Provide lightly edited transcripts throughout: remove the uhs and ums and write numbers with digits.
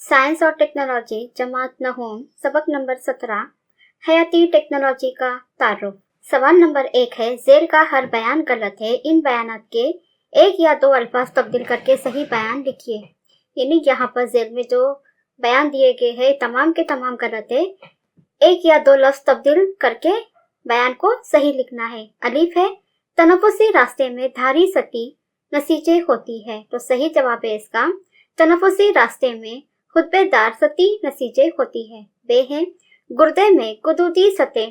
Science और technology जमात नहूम सबक number 17 हयाती टेक्नोलॉजी का तारुफ। सवाल नंबर 1 है, जेल का हर बयान गलत है, इन बयानात के एक या दो अल्फाज तब्दील करके सही बयान लिखिए। यानी यहाँ पर जेल में जो बयान दिए गए हैं तमाम के तमाम गलत है, एक या दो लफ्ज तब्दील करके बयान को सही लिखना है। अलीफ है, तनफुसी रास्ते में धारी सती नसीजे होती है, तो सही जवाब है इसका तनफुसी रास्ते में खुतबेदार सती नसीजे होती है। बे है, गुर्दे में गुदूदी सतह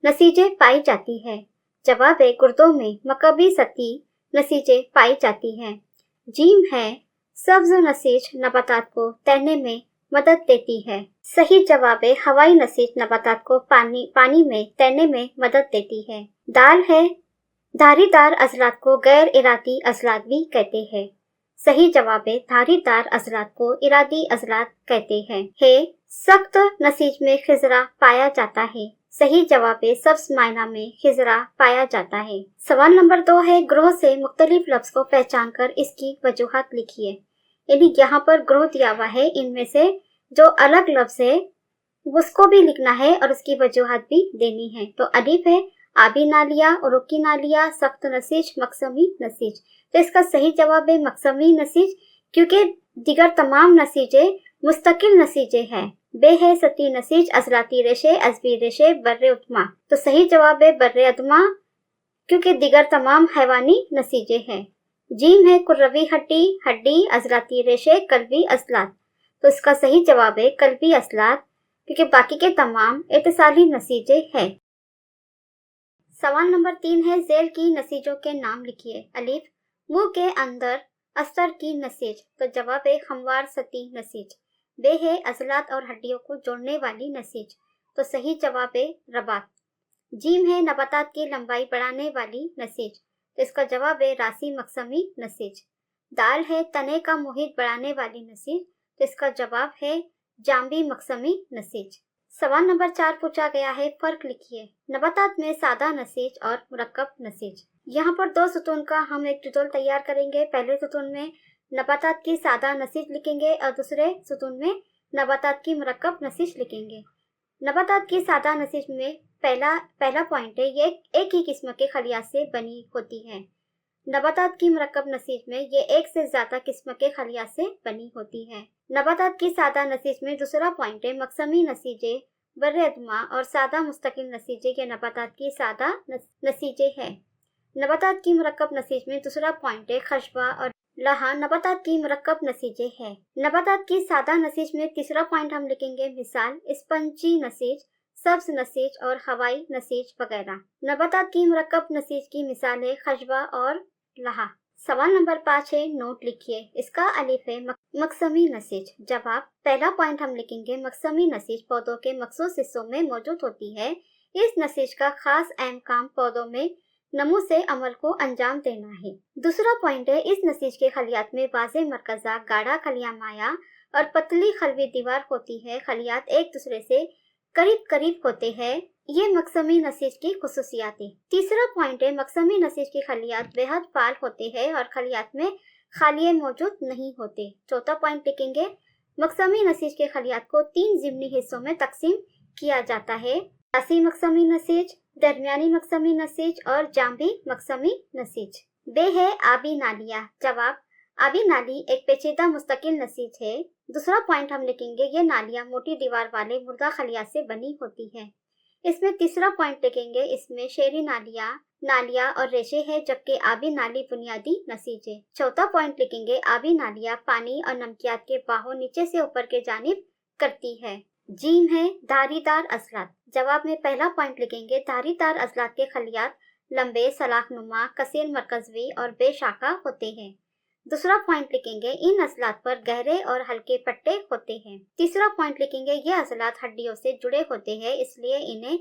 नसीजे पाई जाती है, जवाब है गुर्दों में मकबी सती नसीजे पाई जाती है। जीम है, सब्ज नसीज नबातात को तैरने में मदद देती है, सही जवाब है हवाई नसीज नबातात को पानी में तैरने में मदद देती है। दाल है, धारीदार अजलात को गैर इरादी अजलात भी कहते हैं, सही जवाब है धारीदार अजलात को इरादी अजलात कहते हैं। है, सख्त नसीज में खिजरा पाया जाता है, सही जवाब है सब्ज मायना में खिजरा पाया जाता है। सवाल नंबर 2 है, ग्रोह से मुख्तलिफ लफ्ज को पहचान कर इसकी वजूहात लिखिए। यानी यहाँ पर ग्रोह दिया हुआ है, इनमें से जो अलग लफ्ज है उसको भी लिखना है और उसकी वजूहात भी देनी है। तो अलीफ है, आबी नालिया, रुकी नालिया, सख्त नसीज, मकसमी नसीज। तो इसका सही जवाब है मकसमी नसीज, क्योंकि दिगर तमाम नसीजे मुस्तकिल नसीजे हैं। बे है, सती नसीज, अजलाती रेशे, अजबी रेशे, बर्रे उतमा। तो सही जवाब है बर्रे उतमा, क्योंकि दिगर तमाम हैवानी नसीजे हैं। जीम है, कुर्रवी हड्डी, अजलाती रेशे, कल्बी असलात। तो इसका सही जवाब है कल्बी असलात, क्योंकि बाकी के तमाम इत्तिसाली नसीजे हैं। सवाल नंबर 3 है, जेल की नसीजों के नाम लिखिए। अलीफ, मुंह के अंदर अस्तर की नसीज, तो जवाब है हमवार सती नसीज। बे है, अजलात और हड्डियों को जोड़ने वाली नसीज, तो सही जवाब है रबात। जीम है, नबातात की लंबाई बढ़ाने वाली नसीज, तो इसका जवाब है रासी मकसमी नसीज। दाल है, तने का मुहित बढ़ाने वाली नसीज, तो इसका जवाब है जाम्बी मकसमी नसीज। सवाल नंबर 4 पूछा गया है, फर्क लिखिए। नबातात में सादा नसीज और मुरक्कब नसीज। यहाँ पर 2 सुतून का हम एक ट्यूटोरियल तैयार करेंगे। पहले सुतून में नबातात की सादा नसीज लिखेंगे और दूसरे सुतून में नबातात की मुरक्कब नसीज लिखेंगे। नबातात की सादा नसीज में पहला पॉइंट है, ये एक ही किस्म के खलियात से बनी होती है। नबातात की मुरक्कब नसीज में ये एक से ज्यादा किस्म के खलियात से बनी होती है। नबातात की सादा नसीज में दूसरा पॉइंट है, मकसमी नसीजे बर्रे अदमा और सादा मुस्तकिल नसीजे ये नबातात की सादा नसीजे है। नबातात की मुरक्कब नसीज में दूसरा पॉइंट है, खशबा और लहा नबातात की मुरक्कब नसीजे है। नबातात की सादा नसीज में तीसरा पॉइंट हम लिखेंगे, मिसाल स्पंजी नसीज, सब्ज नसीज और हवाई नसीज वगैरह। नबातात की मुरक्कब नसीज की मिसाल है खशबा और लहा। सवाल नंबर 5 है, नोट लिखिए। इसका अलिफ है मकसमी नसीज। जवाब, पहला पॉइंट हम लिखेंगे, मकसमी नसीज पौधों के मखसूस हिस्सों में मौजूद होती है। इस नसीज का खास अहम काम पौधों में नमू से अमल को अंजाम देना है। दूसरा पॉइंट है, इस नसीज के खलियात में वाज़े मरकजा, गाढ़ा खलिया माया और पतली खलवी दीवार होती है। खलियात एक दूसरे से करीब होते हैं, ये मकसमी नसीज की खुसूसियात है। तीसरा पॉइंट है, मकसमी नसीज की खलियात बेहद फाल होते हैं और खलियात में खालिए मौजूद नहीं होते। चौथा पॉइंट लिखेंगे, मकसमी नसीज के खलियात को 3 ज़िमनी हिस्सों में तकसीम किया जाता है, रासी मकसमी नसीज, दरमियानी मकसमी नसीज और जाम्बी मकसमी नसीज। बे है, आबी नालिया। जवाब, आबी नाली एक पेचीदा मुस्तकिल नसीज है। दूसरा पॉइंट हम लिखेंगे, ये नालियाँ मोटी दीवार वाले मुर्दा खलियात से बनी होती है। इसमें तीसरा पॉइंट लिखेंगे, इसमें शेरी नालिया और रेशे है, जबकि आबी नाली बुनियादी नसीज है। चौथा पॉइंट लिखेंगे, आबी नालियाँ पानी और नमकियात के बाहों नीचे से ऊपर के जानिब करती है। जीम है, धारीदार अजलात। जवाब में पहला पॉइंट लिखेंगे, धारीदार अजलात के खलियात लंबे, सलाखनुमा, कसीर मरकजवी और बेशाखा होते हैं। दूसरा पॉइंट लिखेंगे, इन अजलात पर गहरे और हल्के पट्टे होते हैं। तीसरा पॉइंट लिखेंगे, ये अजलात हड्डियों से जुड़े होते हैं, इसलिए इन्हें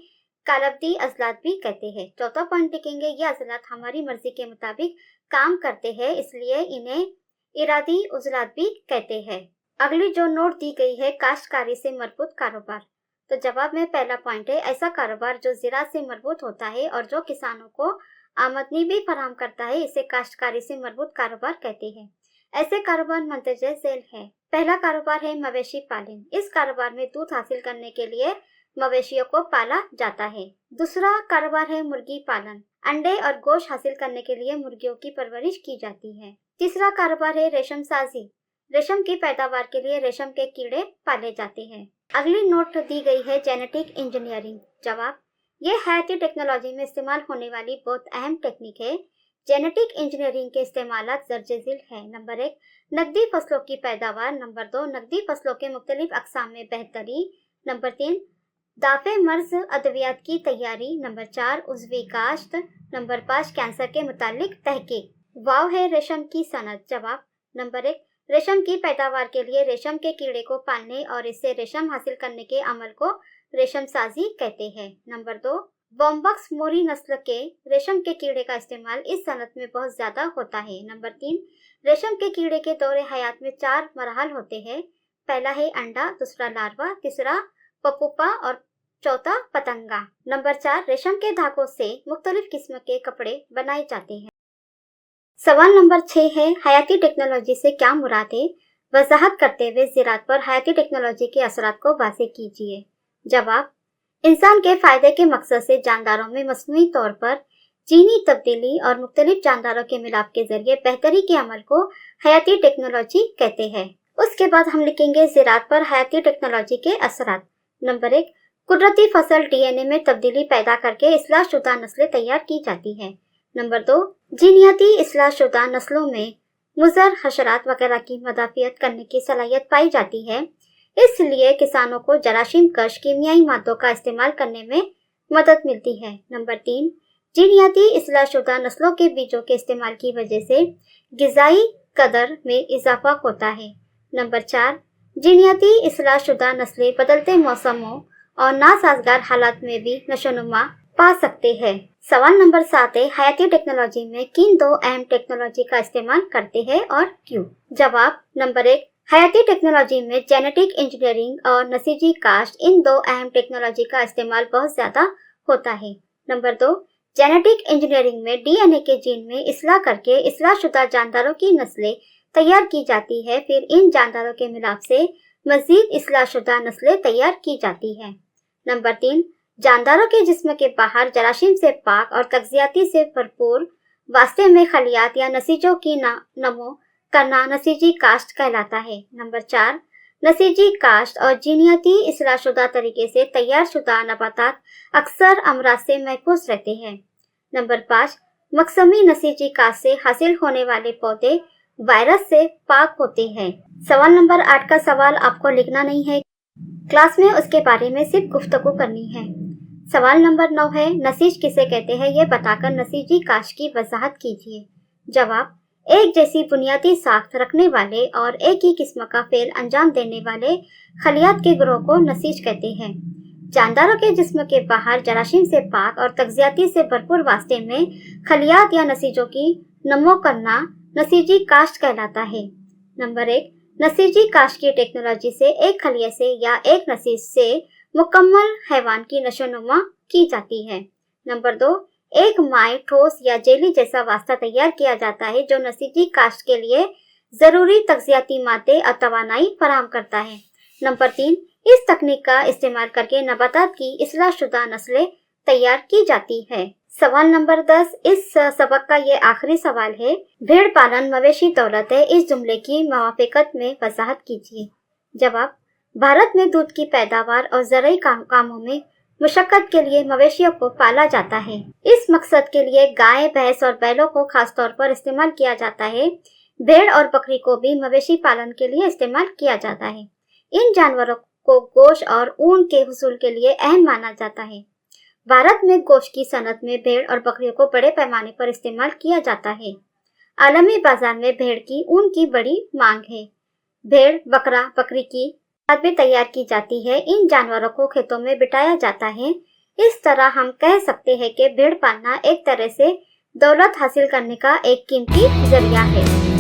कालब्दी अजलात भी कहते हैं। चौथा पॉइंट लिखेंगे, ये अजलात हमारी मर्जी के मुताबिक काम करते हैं, इसलिए इन्हें इरादी उजलात भी कहते हैं। अगली जो नोट दी गई है, काश्तकारी से मरबूत कारोबार। तो जवाब में पहला पॉइंट है, ऐसा कारोबार जो ज़राअत से मरबूत होता है और जो किसानों को आमदनी भी फराहम करता है, इसे काश्तकारी से मरबूत कारोबार कहते हैं। ऐसे कारोबार मंतजर झेल है। पहला कारोबार है मवेशी पालन। इस कारोबार में दूध हासिल करने के लिए मवेशियों को पाला जाता है। दूसरा कारोबार है मुर्गी पालन। अंडे और गोश्त हासिल करने के लिए मुर्गियों की परवरिश की जाती है। तीसरा कारोबार है रेशम साजी। रेशम की पैदावार के लिए रेशम के कीड़े पाले जाते हैं। अगली नोट दी गई है जेनेटिक इंजीनियरिंग। जवाब, ये हयाती टेक्नोलॉजी में इस्तेमाल होने वाली बहुत अहम टेक्निक है। जेनेटिक इंजीनियरिंग के इस्तेमालात दर्जेज़िल है। नंबर 1, नकदी फसलों की पैदावार। नंबर 2, नकदी फसलों के मुख्तलिफ अक़साम में बेहतरी। नंबर 3, दाफे मर्ज अद्वियात की तैयारी। नंबर 4, उज़वी काश्त। नंबर 5, कैंसर के मुतालिक तहकीक। वाव है रेशम की सनत। जवाब, नंबर 1, रेशम की पैदावार के लिए रेशम के कीड़े को पालने और इससे रेशम हासिल करने के अमल को रेशम साजी कहते हैं। नंबर 2, बॉम्बक्स मोरी नस्ल के रेशम के कीड़े का इस्तेमाल इस सनत में बहुत ज्यादा होता है। नंबर 3, रेशम के कीड़े के दौरे हयात में 4 मरहल होते हैं। पहला है अंडा, दूसरा लार्वा, तीसरा पपुपा और चौथा पतंगा। नंबर 4, रेशम के धागों से मुख्तलिफ किस्म के कपड़े बनाए जाते हैं। सवाल नंबर 6 है, हयाती टेक्नोलॉजी से क्या मुराद है? वजाहत करते हुए ज़राअत पर हयाती टेक्नोलॉजी के असरात को वाज़ेह कीजिए। जवाब, इंसान के फ़ायदे के मकसद से जानदारों में मसनूई तौर पर जीनी तब्दीली और मुख्तलिफ जानदारों के मिलाप के जरिए बेहतरी के अमल को हयाती टेक्नोलॉजी कहते हैं। उसके बाद हम लिखेंगे ज़राअत पर हयाती टेक्नोलॉजी के असरात। नंबर 1, कुदरती फसल डीएनए में तब्दीली पैदा करके इस्लाहशुदा नस्लें तैयार की जाती है। नंबर 2, जीनियाती इस्लाहशुदा नस्लों में मुज़र, हशरात वगैरह की मदाफियत करने की सलाहियत पाई जाती है। इसलिए किसानों को जरासीम कश कीमियाई मादों का इस्तेमाल करने में मदद मिलती है। नंबर 3, जीनियाती इस्लाहशुदा नस्लों के बीजों के इस्तेमाल की वजह से ग़िज़ाई कदर में इजाफा होता है। नंबर 4, जीनियाती इस्लाहशुदा नस्लें बदलते मौसमों और नासाजगार हालात में भी नशोनुमा पा सकते हैं। सवाल नंबर 7 है, हयाती टेक्नोलॉजी में किन 2 अहम टेक्नोलॉजी का इस्तेमाल करते हैं और क्यों? जवाब, नंबर 1, हयाती टेक्नोलॉजी में जेनेटिक इंजीनियरिंग और नसीजी काश्त, इन 2 अहम टेक्नोलॉजी का इस्तेमाल बहुत ज्यादा होता है। नंबर 2, जेनेटिक इंजीनियरिंग में डीएनए के जीन में इस्लाह करके इस्लाहशुदा जानदारों की नस्लें तैयार की जाती है। फिर इन जानदारों के मिलाप से मजीद इस्लाहशुदा नस्लें तैयार की जाती है। नंबर 3, जानदारों के जिस्म के बाहर जरासीम से पाक और तग़ज़ियाती से भरपूर वास्ते में खलियात या नसीजों की नमो करना नसीजी काश्त कहलाता है। नंबर 4, नसीजी काश्त और जीनियाती इस्लाहशुदा तरीके से तैयार शुदा नबातात अक्सर अमराज से महफूज रहते हैं। नंबर 5, मकसमी नसीजी काश्त से हासिल होने वाले पौधे वायरस से पाक होते हैं। सवाल नंबर 8 का सवाल आपको लिखना नहीं है, क्लास में उसके बारे में सिर्फ गुफ्तगू करनी है। सवाल नंबर 9 है, नसीज किसे कहते हैं ये बताकर नसीजी काश्त की वजाहत कीजिए। जवाब, एक जैसी बुनियादी साख्त रखने वाले और एक ही किस्म का फेल अंजाम देने वाले खलियात के ग्रोह को नसीज कहते हैं। जानदारों के जिस्म के बाहर जरासीम से पाक और तग़ज़ियाती से भरपूर वास्ते में खलियात या नसीजों की नमो करना नसीजी काश्त कहलाता है। नंबर 1, नसीजी काश्त की टेक्नोलॉजी से एक खलिये से या एक नसीज से मुकम्मल हैवान की नशोनुमा की जाती है। नंबर 2, एक माए, ठोस या जेली जैसा वास्ता तैयार किया जाता है जो नसीजी काश्त के लिए जरूरी तग़ज़ियाती मादे और तवानाई फराहम करता है। नंबर 3, इस तकनीक का इस्तेमाल करके नबातात की इस्लाहशुदा नस्लें तैयार की जाती है। सवाल नंबर 10, इस सबक का ये आखिरी सवाल है। भेड़ पालन मवेशी दौलत है, इस जुमले की मुवाफ़िक़त में वजाहत कीजिए। जवाब, भारत में दूध की पैदावार और ज़रूरी कामों में मुशक्क़त के लिए मवेशियों को पाला जाता है। इस मकसद के लिए गाय, भैंस और बैलों को खास तौर पर इस्तेमाल किया जाता है। भेड़ और बकरी को भी मवेशी पालन के लिए इस्तेमाल किया जाता है। इन जानवरों को गोश्त और ऊन के हुसूल के लिए अहम माना जाता है। भारत में गोश्त की सनत में भेड़ और बकरियों को बड़े पैमाने पर इस्तेमाल किया जाता है। आलमी बाजार में भेड़ की ऊन की बड़ी मांग है। भेड़, बकरा, बकरी की खाद भी तैयार की जाती है। इन जानवरों को खेतों में बिठाया जाता है। इस तरह हम कह सकते हैं कि भेड़ पालना एक तरह से दौलत हासिल करने का एक कीमती जरिया है।